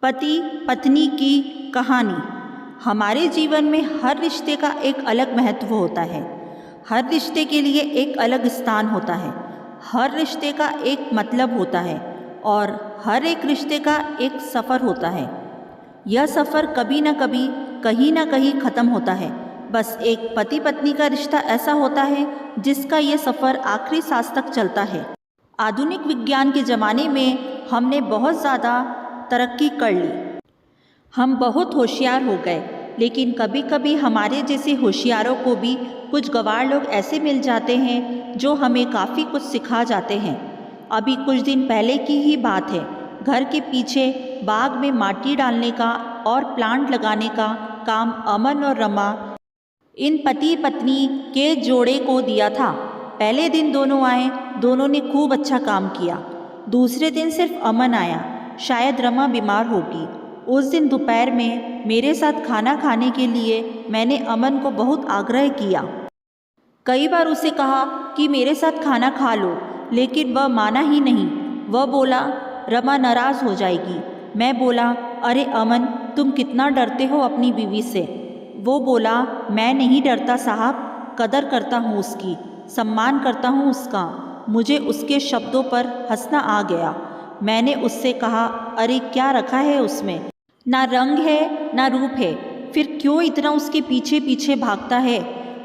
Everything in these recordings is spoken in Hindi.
पति पत्नी की कहानी। हमारे जीवन में हर रिश्ते का एक अलग महत्व होता है। हर रिश्ते के लिए एक अलग स्थान होता है। हर रिश्ते का एक मतलब होता है और हर एक रिश्ते का एक सफ़र होता है। यह सफ़र कभी ना कभी कहीं ना कहीं ख़त्म होता है। बस एक पति पत्नी का रिश्ता ऐसा होता है जिसका ये सफ़र आखिरी सांस तक चलता है। आधुनिक विज्ञान के ज़माने में हमने बहुत ज़्यादा तरक्की कर ली, हम बहुत होशियार हो गए, लेकिन कभी कभी हमारे जैसे होशियारों को भी कुछ गंवार लोग ऐसे मिल जाते हैं जो हमें काफ़ी कुछ सिखा जाते हैं। अभी कुछ दिन पहले की ही बात है, घर के पीछे बाग में माटी डालने का और प्लांट लगाने का काम अमन और रमा इन पति पत्नी के जोड़े को दिया था। पहले दिन दोनों आए, दोनों ने खूब अच्छा काम किया। दूसरे दिन सिर्फ अमन आया, शायद रमा बीमार होगी। उस दिन दोपहर में मेरे साथ खाना खाने के लिए मैंने अमन को बहुत आग्रह किया। कई बार उसे कहा कि मेरे साथ खाना खा लो, लेकिन वह माना ही नहीं। वह बोला रमा नाराज़ हो जाएगी। मैं बोला अरे अमन, तुम कितना डरते हो अपनी बीवी से। वो बोला मैं नहीं डरता साहब, कदर करता हूँ उसकी, सम्मान करता हूँ उसका। मुझे उसके शब्दों पर हंसना आ गया। मैंने उससे कहा अरे क्या रखा है उसमें, ना रंग है ना रूप है, फिर क्यों इतना उसके पीछे पीछे भागता है।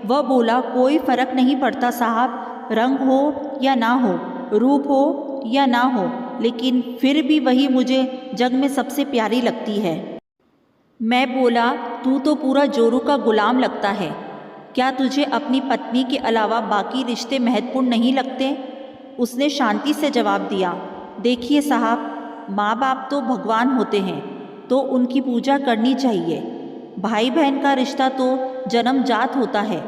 वह बोला कोई फ़र्क नहीं पड़ता साहब, रंग हो या ना हो, रूप हो या ना हो, लेकिन फिर भी वही मुझे जग में सबसे प्यारी लगती है। मैं बोला तू तो पूरा जोरू का गुलाम लगता है, क्या तुझे अपनी पत्नी के अलावा बाकी रिश्ते महत्वपूर्ण नहीं लगते। उसने शांति से जवाब दिया देखिए साहब, माँ बाप तो भगवान होते हैं, तो उनकी पूजा करनी चाहिए। भाई बहन का रिश्ता तो जन्मजात होता है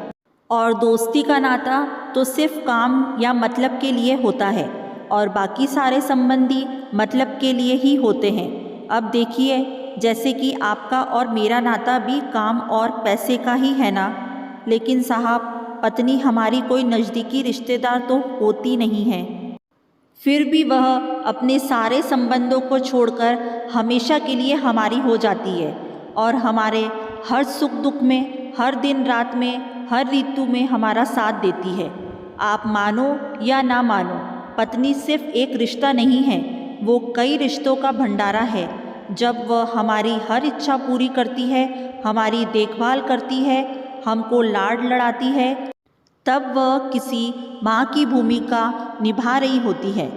और दोस्ती का नाता तो सिर्फ काम या मतलब के लिए होता है, और बाकी सारे संबंधी मतलब के लिए ही होते हैं। अब देखिए, जैसे कि आपका और मेरा नाता भी काम और पैसे का ही है ना, लेकिन साहब पत्नी हमारी कोई नज़दीकी रिश्तेदार तो होती नहीं है। फिर भी वह अपने सारे संबंधों को छोड़कर हमेशा के लिए हमारी हो जाती है और हमारे हर सुख दुख में, हर दिन रात में, हर ऋतु में हमारा साथ देती है। आप मानो या ना मानो, पत्नी सिर्फ एक रिश्ता नहीं है, वो कई रिश्तों का भंडारा है। जब वह हमारी हर इच्छा पूरी करती है, हमारी देखभाल करती है, हमको लाड लड़ाती है, तब वह किसी माँ की भूमिका निभा रही होती है।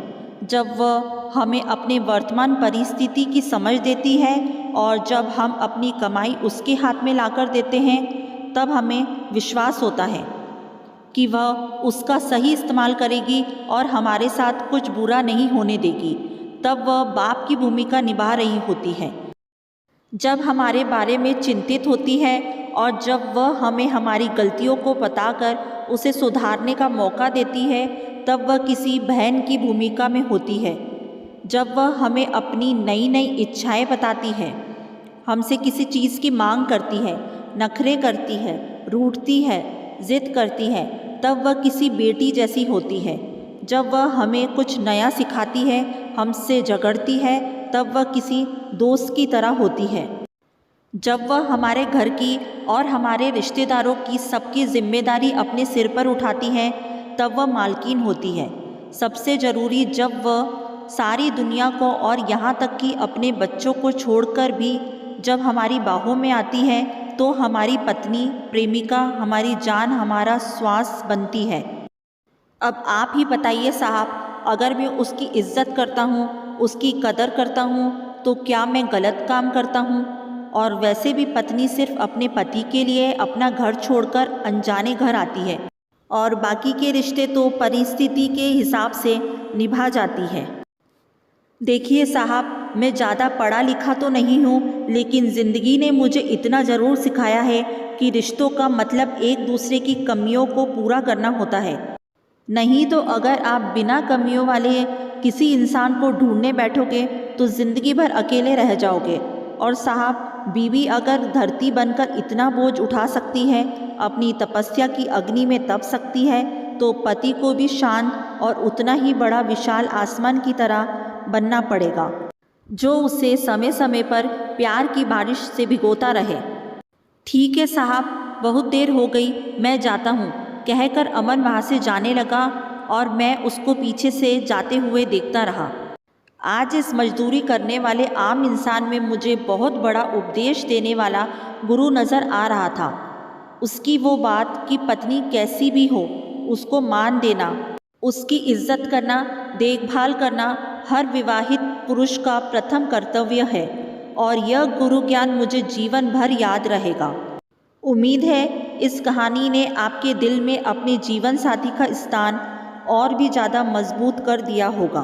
जब वह हमें अपने वर्तमान परिस्थिति की समझ देती है और जब हम अपनी कमाई उसके हाथ में लाकर देते हैं, तब हमें विश्वास होता है कि वह उसका सही इस्तेमाल करेगी और हमारे साथ कुछ बुरा नहीं होने देगी। तब वह बाप की भूमिका निभा रही होती है। जब हमारे बारे में चिंतित होती है और जब वह हमें हमारी गलतियों को बताकर उसे सुधारने का मौका देती है, तब वह किसी बहन की भूमिका में होती है। जब वह हमें अपनी नई नई इच्छाएं बताती है, हमसे किसी चीज़ की मांग करती है, नखरे करती है, रूठती है, जिद करती है, तब वह किसी बेटी जैसी होती है। जब वह हमें कुछ नया सिखाती है, हमसे झगड़ती है, तब वह किसी दोस्त की तरह होती है। जब वह हमारे घर की और हमारे रिश्तेदारों की सबकी जिम्मेदारी अपने सिर पर उठाती है, तब वह मालकिन होती है। सबसे ज़रूरी, जब वह सारी दुनिया को और यहाँ तक कि अपने बच्चों को छोड़कर भी जब हमारी बाहों में आती है, तो हमारी पत्नी, प्रेमिका, हमारी जान, हमारा श्वास बनती है। अब आप ही बताइए साहब, अगर मैं उसकी इज्जत करता हूँ, उसकी कदर करता हूँ, तो क्या मैं गलत काम करता हूँ। और वैसे भी पत्नी सिर्फ अपने पति के लिए अपना घर छोड़कर अनजाने घर आती है और बाकी के रिश्ते तो परिस्थिति के हिसाब से निभा जाती है। देखिए साहब, मैं ज़्यादा पढ़ा लिखा तो नहीं हूँ, लेकिन ज़िंदगी ने मुझे इतना ज़रूर सिखाया है कि रिश्तों का मतलब एक दूसरे की कमियों को पूरा करना होता है। नहीं तो अगर आप बिना कमियों वाले किसी इंसान को ढूंढने बैठोगे तो ज़िंदगी भर अकेले रह जाओगे। और साहब, बीवी अगर धरती बनकर इतना बोझ उठा सकती है, अपनी तपस्या की अग्नि में तप सकती है, तो पति को भी शांत और उतना ही बड़ा विशाल आसमान की तरह बनना पड़ेगा। जो उसे समय समय पर प्यार की बारिश से भिगोता रहे। ठीक है साहब, बहुत देर हो गई, मैं जाता हूँ, कहकर अमन वहाँ से जाने लगा और मैं उसको पीछे से जाते हुए देखता रहा। आज इस मजदूरी करने वाले आम इंसान में मुझे बहुत बड़ा उपदेश देने वाला गुरु नज़र आ रहा था। उसकी वो बात कि पत्नी कैसी भी हो उसको मान देना, उसकी इज्जत करना, देखभाल करना हर विवाहित पुरुष का प्रथम कर्तव्य है, और यह गुरु ज्ञान मुझे जीवन भर याद रहेगा। उम्मीद है इस कहानी ने आपके दिल में अपने जीवन साथी का स्थान और भी ज़्यादा मजबूत कर दिया होगा।